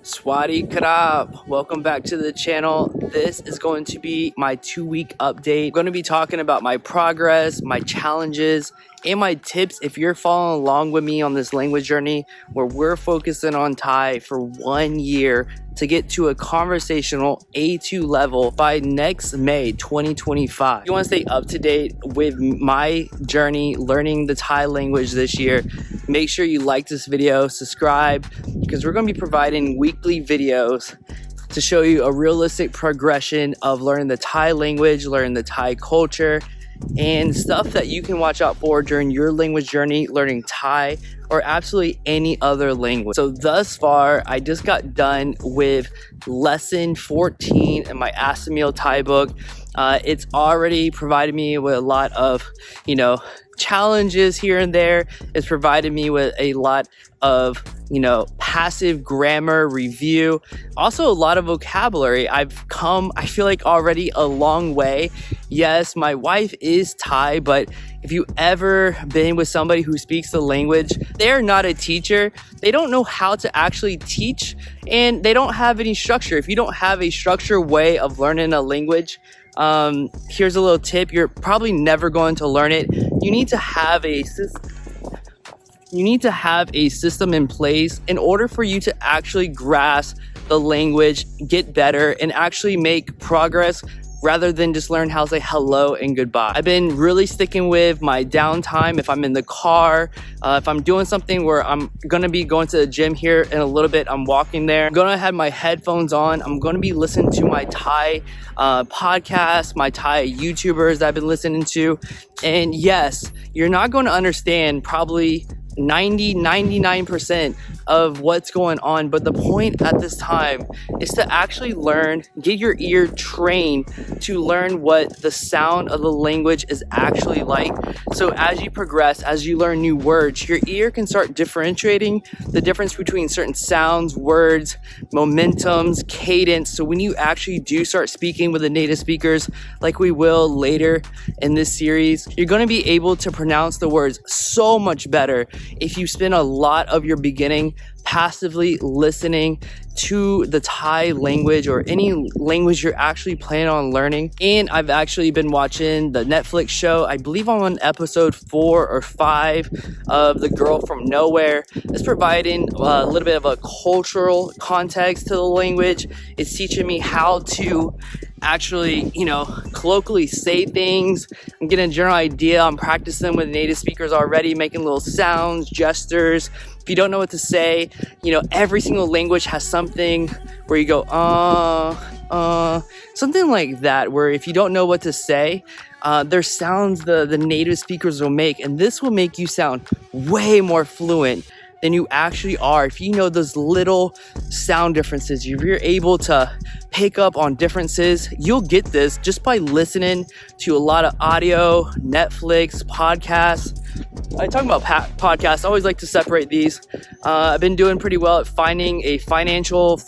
Swati Krap, welcome back to the channel. This is going to be my 2-week update. I'm going to be talking about my progress, my challenges, and my tips if you're following along with me on this language journey where we're focusing on Thai for 1 year to get to a conversational A2 level by next May 2025. If you want to stay up to date with my journey learning the Thai language this year, make sure you like this video, subscribe, because we're going to be providing weekly videos to show you a realistic progression of learning the Thai language, learning the Thai culture, and stuff that you can watch out for during your language journey learning Thai or absolutely any other language. So thus far, I just got done with lesson 14 in my Assamil Thai book. It's already provided me with a lot of, challenges here and there. It's provided me with a lot of, passive grammar review. Also a lot of vocabulary. I've come, I feel like, already a long way. Yes, my wife is Thai, but if you ever been with somebody who speaks the language, they're not a teacher. They don't know how to actually teach, and they don't have any structure. If you don't have a structured way of learning a language, here's a little tip. You're probably never going to learn it. You need to have a system in place in order for you to actually grasp the language, get better, and actually make progress rather than just learn how to say hello and goodbye. I've been really sticking with my downtime. If I'm in the car, if I'm doing something where I'm gonna be going to the gym here in a little bit, I'm walking there, I'm gonna have my headphones on. I'm gonna be listening to my Thai podcasts, my Thai YouTubers that I've been listening to. And yes, you're not gonna understand probably 99% of what's going on, but the point at this time is to actually learn, get your ear trained to learn what the sound of the language is actually like. So as you progress, as you learn new words, your ear can start differentiating the difference between certain sounds, words, momentums, cadence. So when you actually do start speaking with the native speakers, like we will later in this series, you're going to be able to pronounce the words so much better if you spend a lot of your beginning passively listening to the Thai language or any language you're actually planning on learning. And I've actually been watching the Netflix show. I believe I'm on episode 4 or 5 of The Girl from Nowhere. It's providing a little bit of a cultural context to the language. It's teaching me how to actually, colloquially say things. I'm getting a general idea. I'm practicing with native speakers already, making little sounds, gestures. If you don't know what to say, every single language has something where you go, something like that, where if you don't know what to say, there's sounds the native speakers will make, and this will make you sound way more fluent than you actually are. If you know those little sound differences, if you're able to pick up on differences, you'll get this just by listening to a lot of audio, Netflix, podcasts. I talk about podcasts. I always like to separate these. I've been doing pretty well at finding a financial.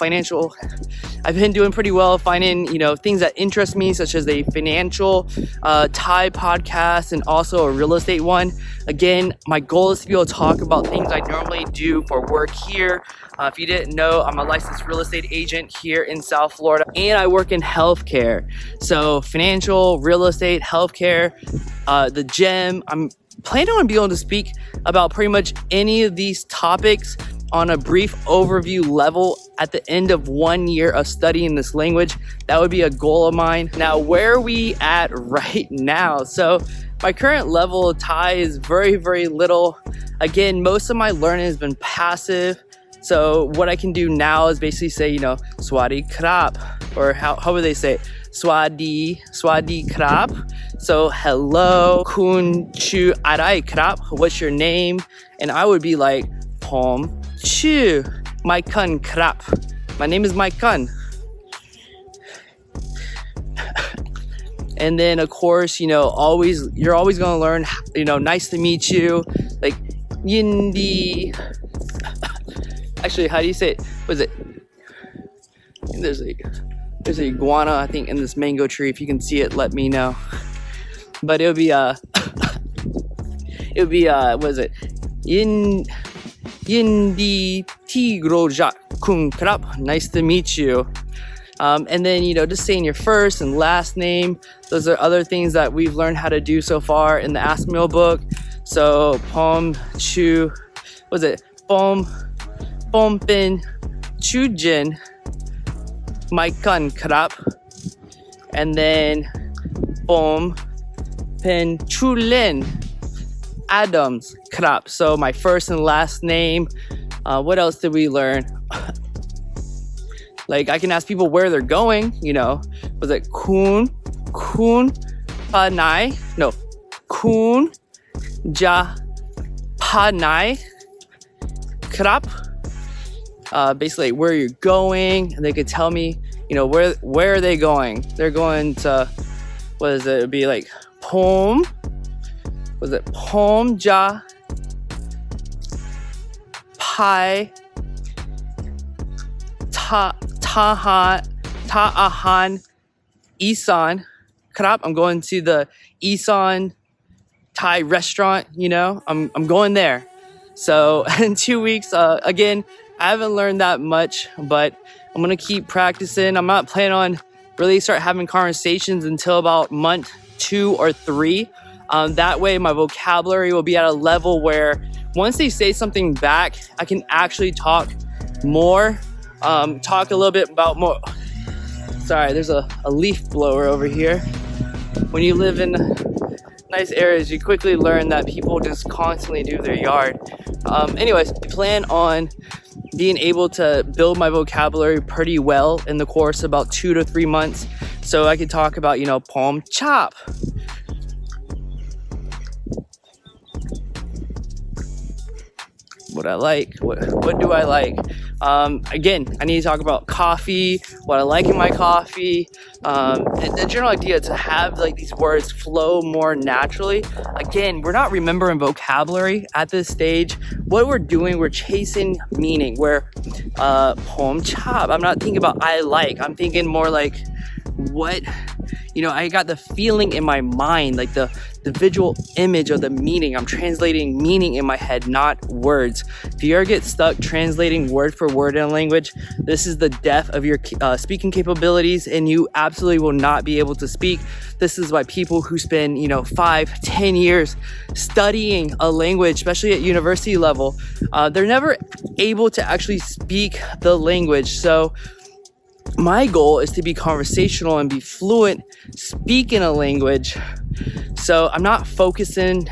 I've been doing pretty well finding, things that interest me, such as a financial Thai podcast and also a real estate one. Again, my goal is to be able to talk about things I normally do for work here. If you didn't know, I'm a licensed real estate agent here in South Florida, and I work in healthcare. So financial, real estate, healthcare, the gym. I'm planning on being able to speak about pretty much any of these topics on a brief overview level at the end of 1 year of studying this language. That would be a goal of mine. Now, where are we at right now? So my current level of Thai is very, very little. Again, most of my learning has been passive. So what I can do now is basically say, Swati Krap, or how would they say it? Swati Krap. So hello, kun chu arai krap. What's your name? And I would be like, Pom chu, my kun krap. My name is my kun. And then of course, you're always gonna learn, nice to meet you, like yindi. Actually, how do you say it? What is it? There's a iguana, I think, in this mango tree. If you can see it, let me know. But it would be what is it? Yindi tigro jak. Kun krap, nice to meet you. And then, you know, just saying your first and last name. Those are other things that we've learned how to do so far in the Ask Meal book. So, pom, chu, what was it? Pom bin, chu jin, mai kan krap. And then, pom pin chu lin, Adams krap. So, my first and last name. What else did we learn? Like, I can ask people where they're going, you know. Was it kun panai? No, kun ja panai krap. Basically, where you're going, and they could tell me, you know, where are they going? They're going to, what is it? It'd be like pom. Was it pom ja pai Ta'ahan Isan krap. I'm going to the Isan Thai restaurant, you know. I'm going there. So in 2 weeks, again, I haven't learned that much, but I'm gonna keep practicing. I'm not planning on really start having conversations until about month 2 or 3. That way my vocabulary will be at a level where once they say something back, I can actually talk more. Talk a little bit about more. Sorry, there's a leaf blower over here. When you live in nice areas, you quickly learn that people just constantly do their yard. Anyways, I plan on being able to build my vocabulary pretty well in the course of about 2 to 3 months. So I could talk about, you know, palm chop. What I like, what do I like? Again, I need to talk about coffee, what I like in my coffee, and the general idea to have like these words flow more naturally. Again, we're not remembering vocabulary at this stage. What we're doing, we're chasing meaning. Where pom chop, I'm not thinking about I like, I'm thinking more like what, you know, I got the feeling in my mind, like the visual image of the meaning. I'm translating meaning in my head, not words. If you ever get stuck translating word for word in a language, this is the death of your speaking capabilities, and you absolutely will not be able to speak. This is why people who spend, you know, 5-10 years studying a language, especially at university level, they're never able to actually speak the language. So my goal is to be conversational and be fluent speaking a language. So I'm not focusing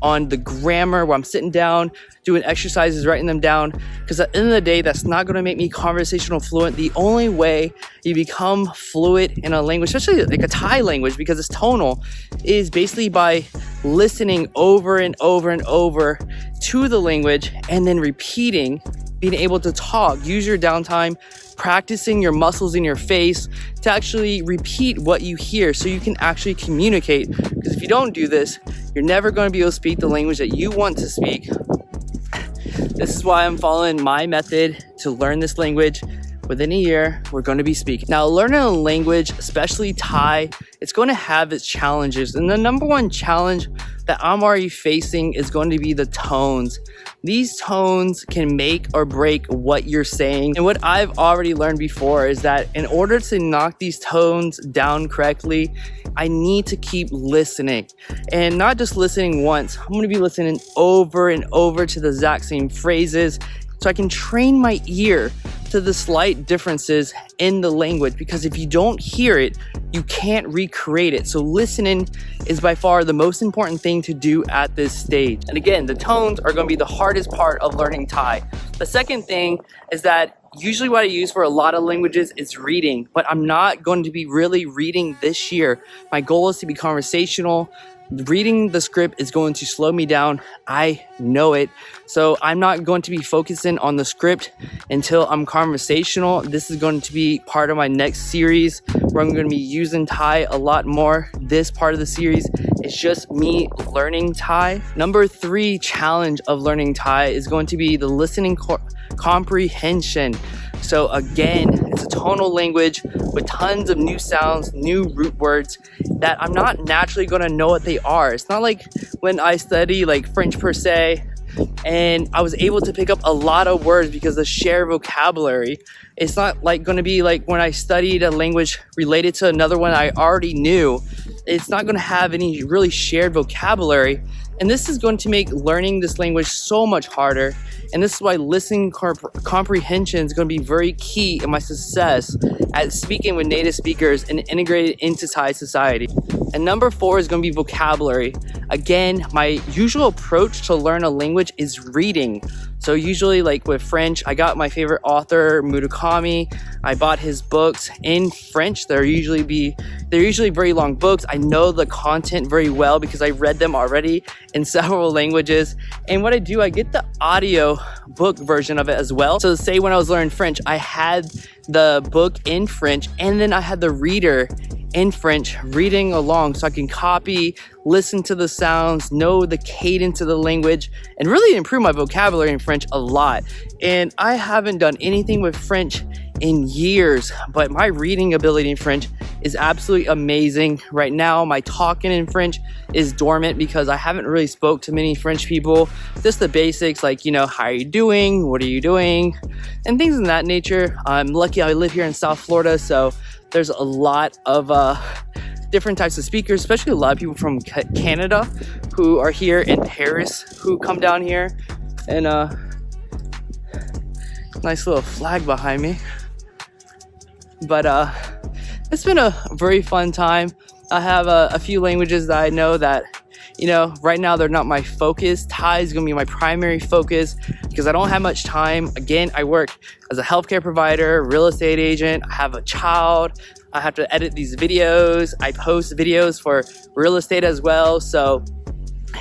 on the grammar where I'm sitting down, doing exercises, writing them down, because at the end of the day, that's not going to make me conversational fluent. The only way you become fluent in a language, especially like a Thai language, because it's tonal, is basically by listening over and over and over to the language and then repeating, being able to talk, use your downtime, practicing your muscles in your face to actually repeat what you hear so you can actually communicate. Because if you don't do this, you're never going to be able to speak the language that you want to speak. This is why I'm following my method to learn this language. Within a year, we're going to be speaking. Now, learning a language, especially Thai, it's going to have its challenges. And the number one challenge that I'm already facing is going to be the tones. These tones can make or break what you're saying. And what I've already learned before is that in order to knock these tones down correctly, I need to keep listening. And not just listening once. I'm going to be listening over and over to the exact same phrases so I can train my ear to the slight differences in the language, because if you don't hear it, you can't recreate it. So listening is by far the most important thing to do at this stage. And again, the tones are going to be the hardest part of learning Thai. The second thing is that usually what I use for a lot of languages is reading, but I'm not going to be really reading this year. My goal is to be conversational. Reading the script is going to slow me down. I know it. So I'm not going to be focusing on the script until I'm conversational. This is going to be part of my next series where I'm going to be using Thai a lot more. This part of the series is just me learning Thai. Number 3 challenge of learning Thai is going to be the listening comprehension. So again, it's a tonal language with tons of new sounds, new root words that I'm not naturally going to know what they are. It's not like when I study like French per se, and I was able to pick up a lot of words because the shared vocabulary. It's not like going to be like when I studied a language related to another one I already knew. It's not going to have any really shared vocabulary, and this is going to make learning this language so much harder. And this is why listening comprehension is going to be very key in my success at speaking with native speakers and integrated into Thai society. And number 4 is going to be vocabulary. Again, my usual approach to learn a language is reading. So usually, like with French, I got my favorite author, Murakami. I bought his books in French. They're usually very long books. I know the content very well because I read them already in several languages. And what I do, I get the audio book version of it as well. So say when I was learning French, I had the book in French, and then I had the reader in French reading along, so I can copy, listen to the sounds, know the cadence of the language, and really improve my vocabulary in French a lot. And I haven't done anything with French in years, but my reading ability in French is absolutely amazing. Right now, my talking in French is dormant because I haven't really spoke to many French people. Just the basics like, you know, how are you doing? What are you doing? And things of that nature. I'm lucky I live here in South Florida, so there's a lot of different types of speakers, especially a lot of people from Canada who are here in Paris who come down here. And nice little flag behind me. But it's been a very fun time. I have a few languages that I know that, you know, right now they're not my focus. Thai is going to be my primary focus because I don't have much time. Again, I work as a healthcare provider, real estate agent. I have a child. I have to edit these videos. I post videos for real estate as well. So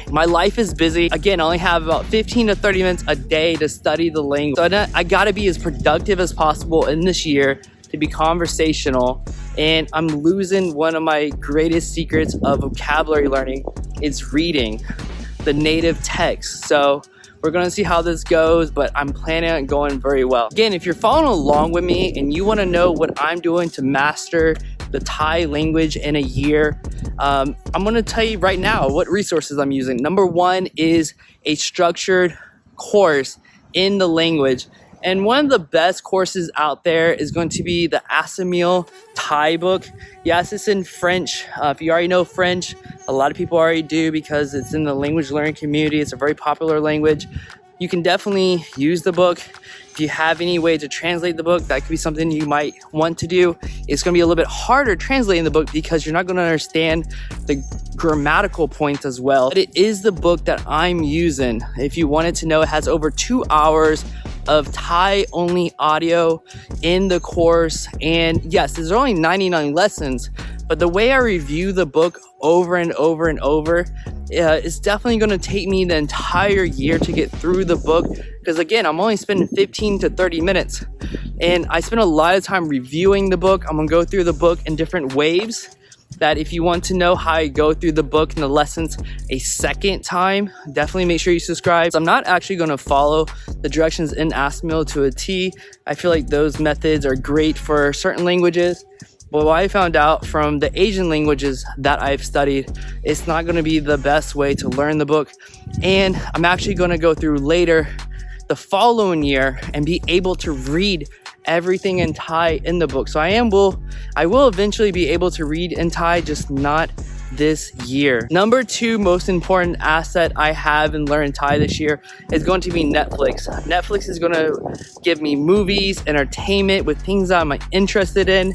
my life is busy. Again, I only have about 15 to 30 minutes a day to study the language. So I got to be as productive as possible in this year to be conversational. And I'm losing one of my greatest secrets of vocabulary learning. It's reading the native text. So we're gonna see how this goes, but I'm planning on going very well. Again, if you're following along with me and you wanna know what I'm doing to master the Thai language in a year, I'm gonna tell you right now what resources I'm using. Number 1 is a structured course in the language. And one of the best courses out there is going to be the Asamil Thai book. Yes, it's in French. If you already know French, a lot of people already do because it's in the language learning community. It's a very popular language. You can definitely use the book. If you have any way to translate the book, that could be something you might want to do. It's going to be a little bit harder translating the book because you're not going to understand the grammatical points as well. But it is the book that I'm using. If you wanted to know, it has over 2 hours of Thai only audio in the course. And yes, there's only 99 lessons, but the way I review the book over and over and over, it's definitely going to take me the entire year to get through the book. Because again, I'm only spending 15 to 30 minutes and I spend a lot of time reviewing the book. I'm going to go through the book in different waves. That if you want to know how I go through the book and the lessons a second time, definitely make sure you subscribe. I'm not actually going to follow the directions in Asamil to a T. I feel like those methods are great for certain languages. But what I found out from the Asian languages that I've studied, it's not going to be the best way to learn the book. And I'm actually going to go through later the following year and be able to read everything in Thai in the book. So I will eventually be able to read in Thai, just not this year. Number 2 most important asset I have in learning Thai this year is going to be Netflix. Netflix is going to give me movies, entertainment with things that I'm interested in.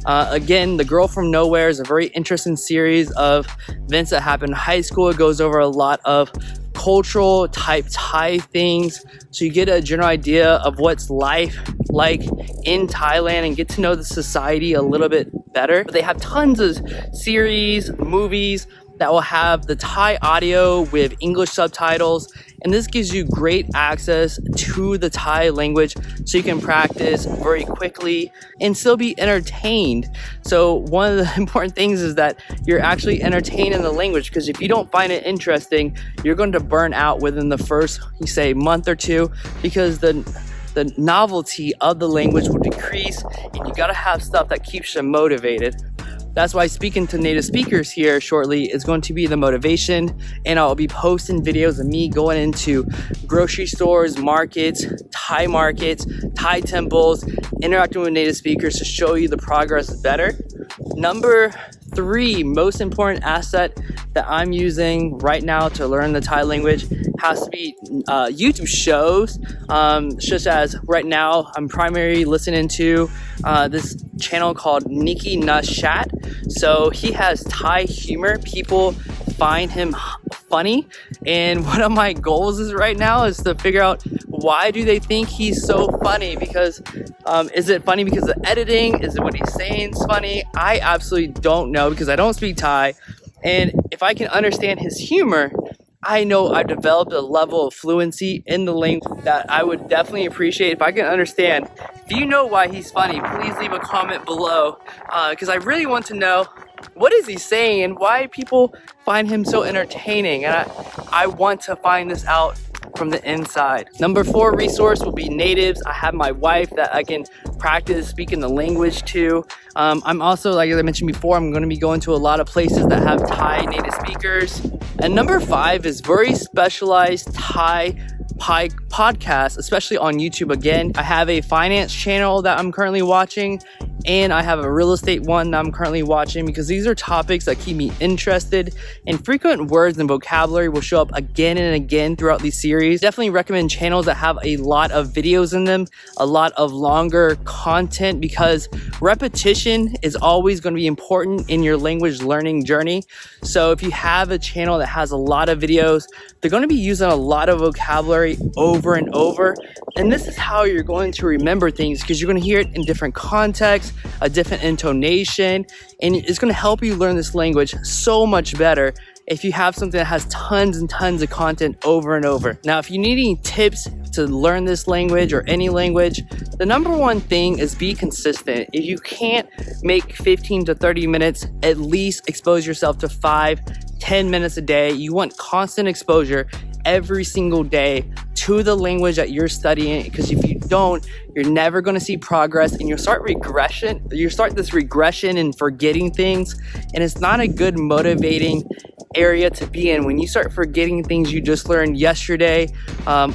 Again, The Girl from Nowhere is a very interesting series of events that happen in high school. It goes over a lot of cultural type Thai things, so you get a general idea of what's life like in Thailand and get to know the society a little bit better. But they have tons of series, movies that will have the Thai audio with English subtitles, and this gives you great access to the Thai language so you can practice very quickly and still be entertained. So one of the important things is that you're actually entertained in the language, because if you don't find it interesting, you're going to burn out within the first, you say, month or two, because the novelty of the language will decrease, and you got to have stuff that keeps you motivated. That's why speaking to native speakers here shortly is going to be the motivation, and I'll be posting videos of me going into grocery stores, markets, Thai temples, interacting with native speakers to show you the progress better. Number 3 most important asset that I'm using right now to learn the Thai language has to be YouTube shows, such as right now I'm primarily listening to this channel called Nikki Nashat. So he has Thai humor. People find him funny, and one of my goals is right now is to figure out why do they think he's so funny. Because is it funny because of editing? Is it what he's saying is funny? I absolutely don't know, because I don't speak Thai, and if I can understand his humor, I know I've developed a level of fluency in the language that I would definitely appreciate if I can understand. If you know why he's funny, please leave a comment below, because I really want to know what is he saying and why people find him so entertaining, and I want to find this out from the inside. Number 4 resource will be natives. I have my wife that I can practice speaking the language to. I'm also, like I mentioned before, I'm going to be going to a lot of places that have Thai native speakers. And number 5 is very specialized Thai podcast, especially on YouTube. Again, I have a finance channel that I'm currently watching, and I have a real estate one that I'm currently watching, because these are topics that keep me interested, and frequent words and vocabulary will show up again and again throughout these series. Definitely recommend channels that have a lot of videos in them, a lot of longer content, because repetition is always going to be important in your language learning journey. So if you have a channel that has a lot of videos, they're going to be using a lot of vocabulary over and over, and this is how you're going to remember things, because you're going to hear it in different contexts, a different intonation, and it's going to help you learn this language so much better if you have something that has tons and tons of content over and over. Now, if you need any tips to learn this language or any language, the number 1 thing is be consistent. If you can't make 15 to 30 minutes, at least expose yourself to 5-10 minutes a day. You want constant exposure every single day to the language that you're studying, because if you don't, you're never going to see progress, and you'll start this regression and forgetting things, and it's not a good motivating area to be in when you start forgetting things you just learned yesterday,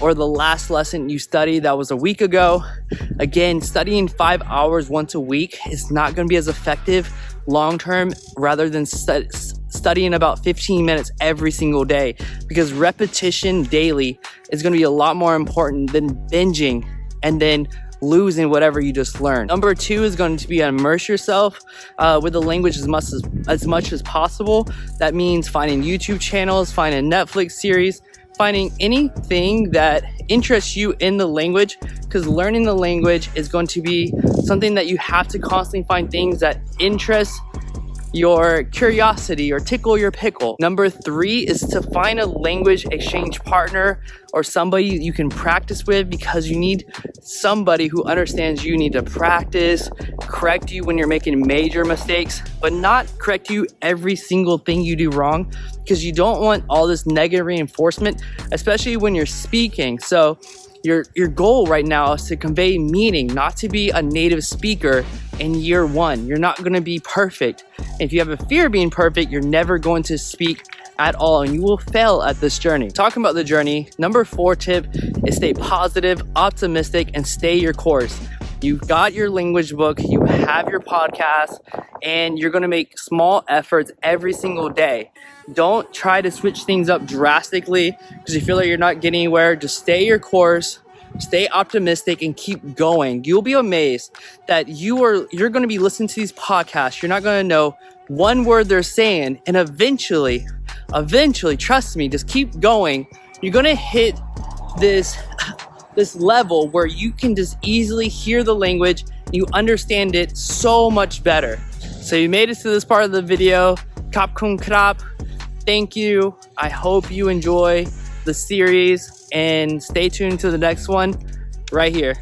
or the last lesson you studied that was a week ago. Again, studying 5 hours once a week is not going to be as effective long term, rather than studying about 15 minutes every single day, because repetition daily is going to be a lot more important than binging and then losing whatever you just learned. Number 2 is going to be immerse yourself with the language as much as possible. That means finding YouTube channels, finding Netflix series, finding anything that interests you in the language, because learning the language is going to be something that you have to constantly find things that interest your curiosity or tickle your pickle. Number 3 is to find a language exchange partner or somebody you can practice with, because you need somebody who understands you need to practice, correct you when you're making major mistakes, but not correct you every single thing you do wrong, because you don't want all this negative reinforcement, especially when you're speaking. So your goal right now is to convey meaning, not to be a native speaker in year 1. You're not going to be perfect. If you have a fear of being perfect, you're never going to speak at all, and you will fail at this journey. Talking about the journey, number 4 tip is stay positive, optimistic, and stay your course. You've got your language book, you have your podcast, and you're going to make small efforts every single day. Don't try to switch things up drastically because you feel like you're not getting anywhere. Just stay your course, stay optimistic, and keep going. You'll be amazed that you're going to be listening to these podcasts. You're not going to know one word they're saying, and eventually, trust me, just keep going. You're going to hit this level where you can just easily hear the language, you understand it so much better. So you made it to this part of the video. Kap kum krap. Thank you. I hope you enjoy the series, and stay tuned to the next one right here.